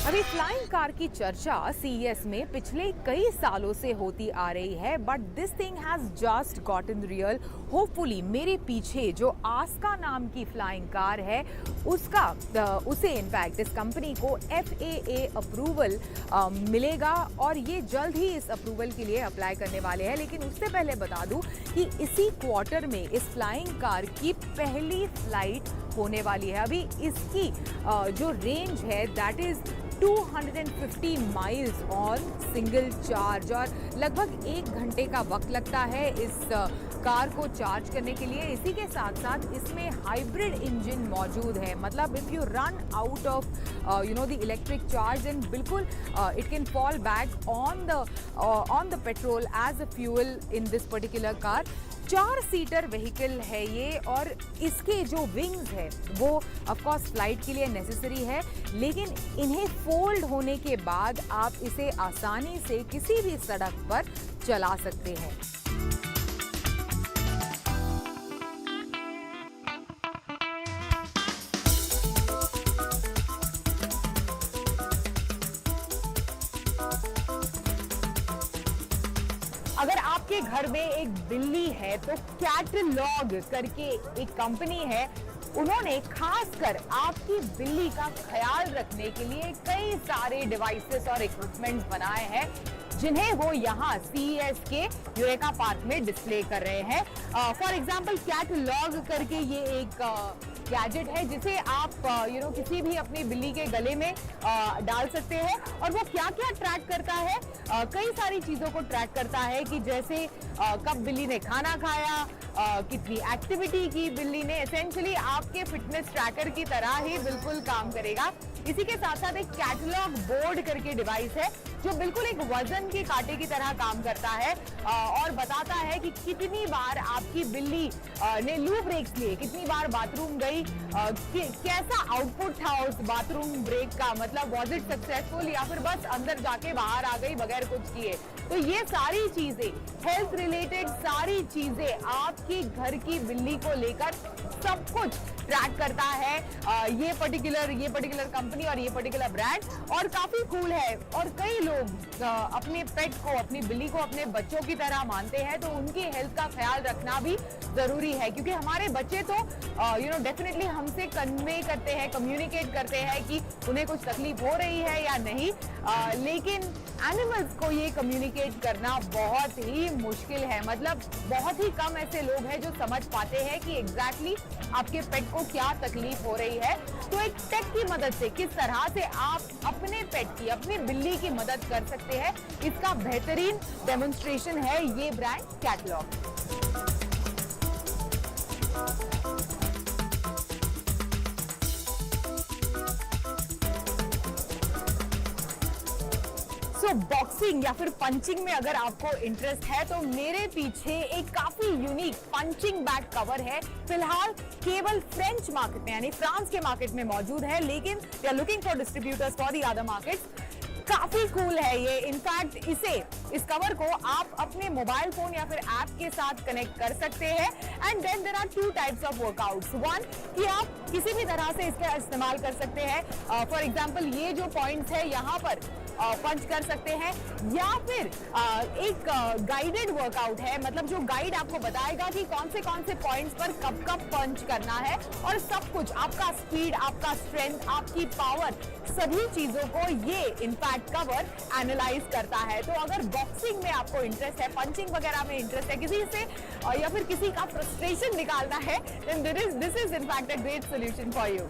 अभी flying car की चर्चा सीईएस में पिछले कई सालों से होती आ रही है, but this thing has just gotten real. Hopefully मेरे पीछे जो आस्का नाम की फ्लाइंग कार है उसे इनफैक्ट इस कंपनी को FAA अप्रूवल मिलेगा और ये जल्द ही इस अप्रूवल के लिए अप्लाई करने वाले हैं। लेकिन उससे पहले बता दूं कि इसी क्वार्टर में इस फ्लाइंग कार की पहली फ्लाइट होने वाली है। अभी इसकी जो रेंज है that is 250 miles on single charge और लगभग 1 घंटे का वक्त लगता है इस कार को चार्ज करने के लिए। इसी के साथ साथ इसमें हाइब्रिड इंजन मौजूद है, मतलब if you run out of the electric charge and बिल्कुल it can fall back on the petrol as a fuel in this particular car. 4 seater vehicle है ये और इसके जो विंग्स है वो ऑफ कोर्स फ्लाइट के लिए नेसेसरी है, लेकिन इन्हें फोल्ड होने के बाद आप इसे आसानी से किसी भी सड़क पर चला सकते हैं। अगर आपके घर में एक बिल्ली है तो कैटलॉग करके एक कंपनी है, उन्होंने खासकर आपकी बिल्ली का ख्याल रखने के लिए कई सारे डिवाइसेस और इक्विपमेंट्स बनाए हैं जिन्हें वो यहाँ CES के यूरेका पार्क में डिस्प्ले कर रहे हैं। फॉर एग्जाम्पल कैटलॉग करके ये एक गैजेट है जिसे आप किसी भी अपनी बिल्ली के गले में डाल सकते हैं और वो क्या क्या ट्रैक करता है। कई सारी चीजों को ट्रैक करता है कि जैसे कब बिल्ली ने खाना खाया, कितनी एक्टिविटी की बिल्ली ने। एसेंशियली आपके फिटनेस ट्रैकर की तरह ही बिल्कुल काम करेगा। इसी के साथ साथ एक कैटलॉग बोर्ड करके डिवाइस है जो बिल्कुल एक वजन के कांटे की तरह काम करता है और बताता है कि कितनी बार आपकी बिल्ली ने लू ब्रेक्स लिए, कितनी बार बाथरूम गई, कैसा आउटपुट था उस बाथरूम ब्रेक का, मतलब वॉज इट सक्सेसफुल या फिर बस अंदर जाके बाहर आ गई बगैर कुछ किए। तो ये सारी चीजें हेल्थ रिलेटेड सारी चीजें आपकी घर की बिल्ली को लेकर सब कुछ ट्रैक करता है ये पर्टिकुलर कंपनी और ये पर्टिकुलर ब्रांड, और काफी कूल है। और कई लोग अपने पेट को, अपनी बिल्ली को अपने बच्चों की तरह मानते हैं, तो उनकी हेल्थ का ख्याल रखना भी जरूरी है क्योंकि हमारे बच्चे तो डेफिनेटली हमसे कन्वे करते हैं, कम्युनिकेट करते हैं कि उन्हें कुछ तकलीफ हो रही है या नहीं, लेकिन एनिमल्स को ये कम्युनिकेट करना बहुत ही मुश्किल है। मतलब बहुत ही कम ऐसे लोग हैं जो समझ पाते हैं कि एग्जैक्टली आपके पेट को क्या तकलीफ हो रही है। तो एक टेक की मदद से किस तरह से आप अपने पेट की, अपनी बिल्ली की मदद कर सकते हैं, इसका बेहतरीन डेमोन्स्ट्रेशन है ये ब्रांड कैटलॉग। बॉक्सिंग या फिर पंचिंग में अगर आपको इंटरेस्ट है तो मेरे पीछे एक काफी यूनिक पंचिंग बैग कवर है। फिलहाल केवल फ्रेंच मार्केट में यानी फ्रांस के मार्केट में मौजूद है, लेकिन we are looking for distributors for the other markets. काफी कूल है ये। इनफैक्ट इस कवर को आप अपने मोबाइल फोन या फिर ऐप के साथ कनेक्ट कर सकते हैं। And then there are 2 types of workouts. One कि आप किसी भी तरह से इसका इस्तेमाल कर सकते हैं। फॉर एग्जांपल ये जो पॉइंट्स है यहाँ पर पंच कर सकते हैं, या फिर एक गाइडेड वर्कआउट है, मतलब जो गाइड आपको बताएगा कि कौन से पॉइंट्स पर कब कब पंच करना है, और सब कुछ आपका स्पीड, आपका स्ट्रेंथ, आपकी पावर, सभी चीजों को ये इनफैक्ट कवर एनालाइज करता है। तो अगर बॉक्सिंग में आपको इंटरेस्ट है, पंचिंग वगैरह में इंटरेस्ट है, किसी से या फिर किसी का फ्रस्ट्रेशन निकालना है, then this is in fact a great solution for you.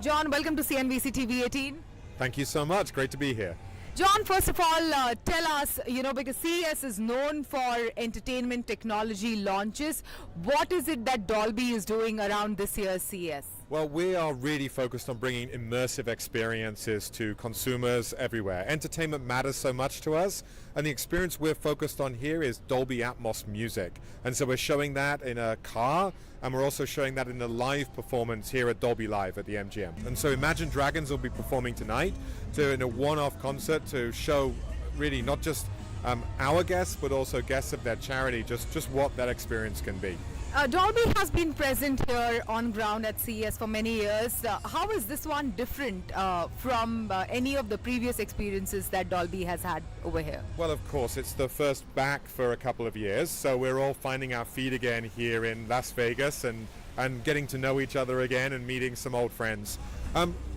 John, welcome to CNBC TV 18. Thank you so much. Great to be here. John, first of all, tell us, because CES is known for entertainment technology launches, what is it that Dolby is doing around this year's CES? Well, we are really focused on bringing immersive experiences to consumers everywhere. Entertainment matters so much to us, and the experience we're focused on here is Dolby Atmos music. And so we're showing that in a car, and we're also showing that in a live performance here at Dolby Live at the MGM. And so Imagine Dragons will be performing tonight in a one-off concert to show really not just our guests, but also guests of their charity, just what that experience can be. Dolby has been present here on ground at CES for many years. How is this one different from any of the previous experiences that Dolby has had over here? Well, of course, it's the first back for a couple of years, so we're all finding our feet again here in Las Vegas and getting to know each other again and meeting some old friends.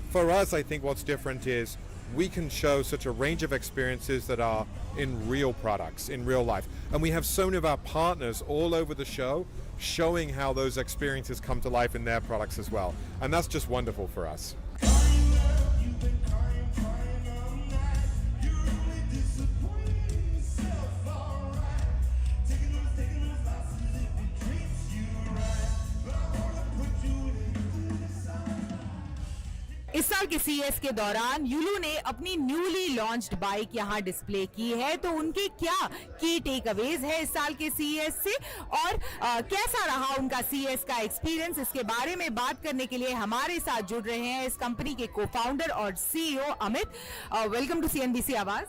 For us, I think what's different is we can show such a range of experiences that are in real products, in real life. And we have so many of our partners all over the show showing how those experiences come to life in their products as well. And that's just wonderful for us. इस साल के CES के दौरान यूलू ने अपनी newly launched bike यहां display की है, तो उनके क्या की टेक अवेज है इस साल के CES से और कैसा रहा उनका CES का एक्सपीरियंस, इसके बारे में बात करने के लिए हमारे साथ जुड़ रहे हैं इस कंपनी के को-फाउंडर और CEO Amit. Welcome to CNBC Awaaz.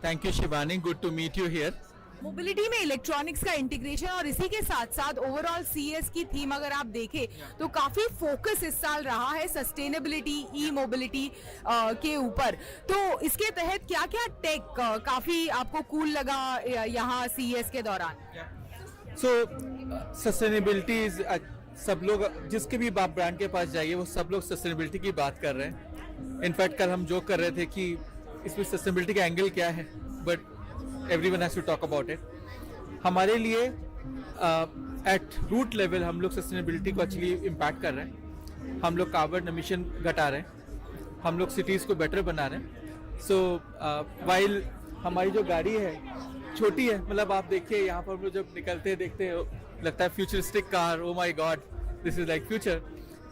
Thank you Shivani, good to meet you here. Mobility में इलेक्ट्रॉनिक्स का इंटीग्रेशन और इसी के साथ साथ ओवरऑल CES की थीम अगर आप देखें तो काफी फोकस इस साल रहा है सस्टेनेबिलिटी, ई मोबिलिटी के ऊपर। तो इसके तहत क्या क्या टेक काफी आपको कूल लगा यहाँ CES के दौरान? सस्टेनेबिलिटी सब लोग जिसके भी आप ब्रांड के पास जाइए वो सब लोग सस्टेनेबिलिटी की बात कर रहे हैं। इनफैक्ट कल हम जोक कर रहे थे कि इसमें सस्टेनेबिलिटी का एंगल क्या है, but everyone has to talk about it. हमारे लिए एट रूट लेवल हम लोग सस्टेनेबिलिटी को एक्चुअली इम्पैक्ट कर रहे हैं। हम लोग कार्बन एमिशन घटा रहे हैं, हम लोग सिटीज़ को बेटर बना रहे हैं। सो वाइल हमारी जो गाड़ी है छोटी है, मतलब आप देखिए यहाँ पर हम लोग जब निकलते हैं देखते हैं लगता है futuristic car, oh my God this is like future.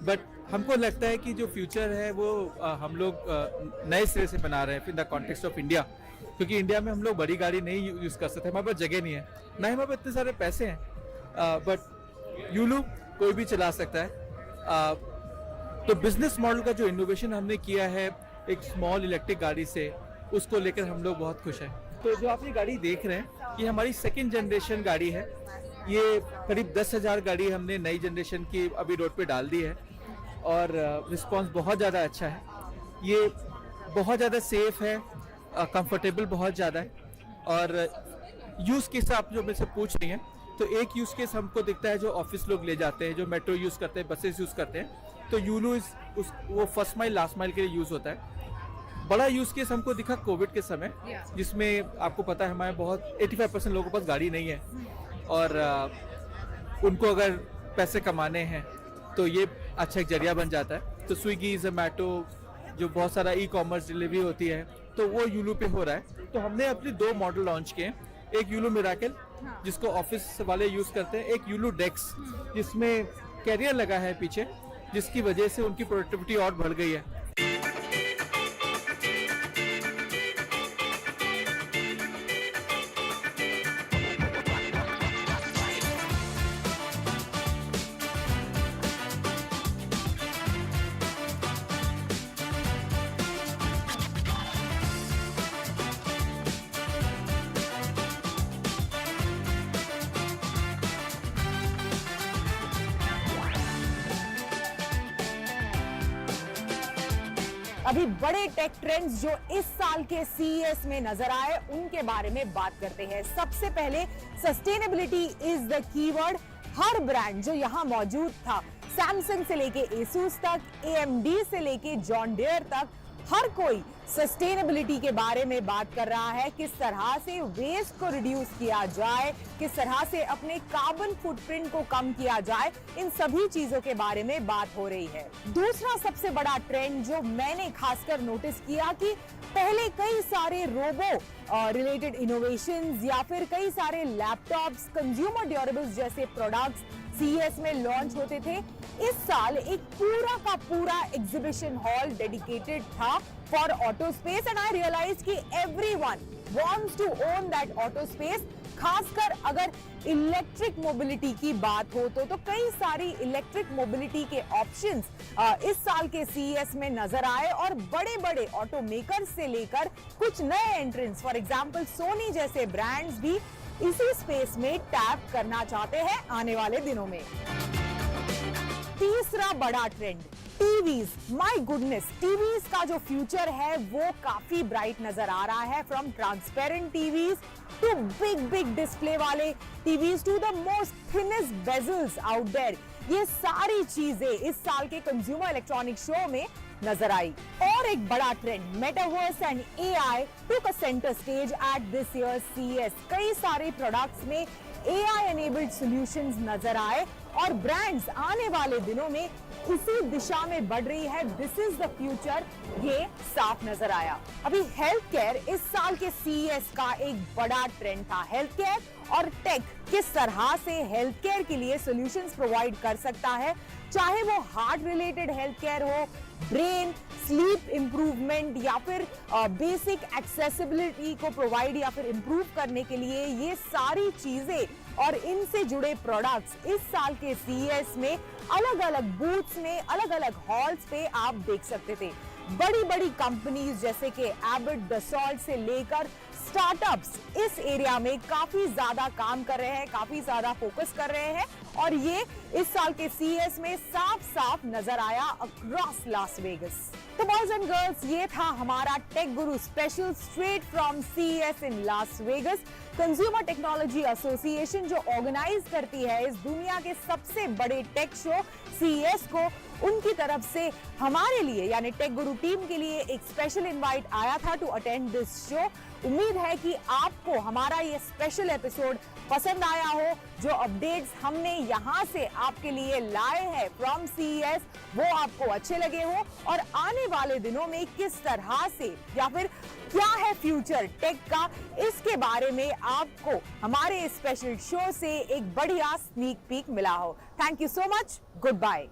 But हमको लगता है कि जो फ्यूचर है वो हम लोग नए सिरे से बना रहे हैं in the context of India, क्योंकि इंडिया में हम लोग बड़ी गाड़ी नहीं यूज़ कर सकते, हमारे पास जगह नहीं है, ना ही हमारे पास इतने सारे पैसे हैं। बट यूलू कोई भी चला सकता है। तो बिजनेस मॉडल का जो इनोवेशन हमने किया है एक स्मॉल इलेक्ट्रिक गाड़ी से, उसको लेकर हम लोग बहुत खुश हैं। तो जो आप ये गाड़ी देख रहे हैं ये हमारी सेकेंड जनरेशन गाड़ी है। ये करीब 10,000 गाड़ी हमने नई जनरेशन की अभी रोड पे डाल दी है और रिस्पॉन्स बहुत ज़्यादा अच्छा है। ये बहुत ज़्यादा सेफ है, कंफर्टेबल बहुत ज़्यादा है। और यूज़ केस आप जो मेरे से पूछ रही हैं, तो एक यूज़ केस हमको दिखता है जो ऑफिस लोग ले जाते हैं, जो मेट्रो यूज़ करते हैं, बसेस यूज़ करते हैं, तो यूलू वो फर्स्ट माइल लास्ट माइल के लिए यूज़ होता है। बड़ा यूज़ केस हमको दिखा कोविड के समय, जिसमें आपको पता है हमारे बहुत 85% लोगों के पास गाड़ी नहीं है और उनको अगर पैसे कमाने हैं तो ये अच्छा एक जरिया बन जाता है। तो स्विगी, जोमैटो, जो बहुत सारा ई कॉमर्स डिलीवरी होती है, तो वो यूलू पे हो रहा है। तो हमने अपने 2 मॉडल लॉन्च किए, एक यूलू मिराकल जिसको ऑफिस वाले यूज़ करते हैं, एक यूलू डेक्स जिसमें कैरियर लगा है पीछे, जिसकी वजह से उनकी प्रोडक्टिविटी और बढ़ गई है। अभी बड़े टेक ट्रेंड्स जो इस साल के CES में नजर आए उनके बारे में बात करते हैं। सबसे पहले sustainability is the keyword. Her brand जो यहाँ मौजूद था, सैमसंग से लेके एसूस तक, AMD से लेके जॉन डियर तक, हर कोई सस्टेनेबिलिटी के बारे में बात कर रहा है। किस तरह से वेस्ट को रिड्यूस किया जाए, किस तरह से अपने कार्बन फुटप्रिंट को कम किया जाए, इन सभी चीजों के बारे में बात हो रही है। दूसरा सबसे बड़ा ट्रेंड जो मैंने खासकर नोटिस किया कि पहले कई सारे रोबो रिलेटेड इनोवेशंस या फिर कई सारे लैपटॉप्स, कंज्यूमर ड्यूरेबल्स जैसे प्रोडक्ट्स CES में लॉन्च होते थे, इस साल एक पूरा का पूरा एग्जीबिशन हॉल डेडिकेटेड था for auto space and I realise कि everyone wants to own that auto space. खासकर अगर इलेक्ट्रिक मोबिलिटी की बात हो तो कई सारी इलेक्ट्रिक मोबिलिटी के ऑप्शंस इस साल के CES में नजर आए और बड़े बड़े ऑटोमेकर्स से लेकर कुछ नए एंट्रेंट्स, फॉर एग्जांपल सोनी जैसे ब्रांड्स भी इसी स्पेस में टैप करना चाहते हैं आने वाले दिनों में। तीसरा बड़ा trend, TVs. My goodness, TVs का जो फ्यूचर है वो काफी ब्राइट नजर आ रहा है। From transparent TVs to big display वाले TVs to the most thinnest bezels out there, ये सारी चीजें इस साल के कंज्यूमर इलेक्ट्रॉनिक शो में नजर आई। और एक बड़ा trend, metaverse and AI took a center stage at this year's CES। कई सारे प्रोडक्ट्स में AI enabled solutions नजर आए और ब्रांड्स आने वाले दिनों में इसी दिशा में बढ़ रही है। दिस इज द फ्यूचर, ये साफ नजर आया। अभी हेल्थ केयर इस साल के CES का एक बड़ा ट्रेंड था। हेल्थ केयर और टेक किस तरह से हेल्थ केयर के लिए सॉल्यूशंस प्रोवाइड कर सकता है, चाहे वो हार्ट रिलेटेड हेल्थ केयर हो, ब्रेन, स्लीप इंप्रूवमेंट या फिर बेसिक एक्सेसिबिलिटी को प्रोवाइड या फिर इंप्रूव करने के लिए, ये सारी चीजें और इनसे जुड़े प्रोडक्ट्स इस साल के CES में अलग अलग बूथ्स में, अलग अलग हॉल्स पे आप देख सकते थे। बड़ी बड़ी कंपनीज जैसे कि एबट, दसॉल्ट से लेकर स्टार्टअप्स इस एरिया में काफी ज्यादा काम कर रहे हैं, काफी ज्यादा फोकस कर रहे हैं और ये इस साल के CES में साफ साफ नजर आया अक्रॉस लास वेगस। तो बॉयज एंड गर्ल्स, ये था हमारा take Guru special straight from CES in Las Vegas. Consumer technology association जो ऑर्गेनाइज करती है इस दुनिया के सबसे बड़े टेक शो CES को, उनकी तरफ से हमारे लिए यानी टेक गुरु टीम के लिए एक स्पेशल इनवाइट आया था टू अटेंड दिस शो। उम्मीद है कि आपको हमारा ये स्पेशल एपिसोड पसंद आया हो। जो अपडेट्स हमने यहाँ से आपके लिए लाए हैं फ्रॉम CES वो आपको अच्छे लगे हो और आने वाले दिनों में किस तरह से या फिर क्या है फ्यूचर टेक का, इसके बारे में आपको हमारे स्पेशल शो से एक बढ़िया स्नीक पीक मिला हो। Thank you so much, good bye.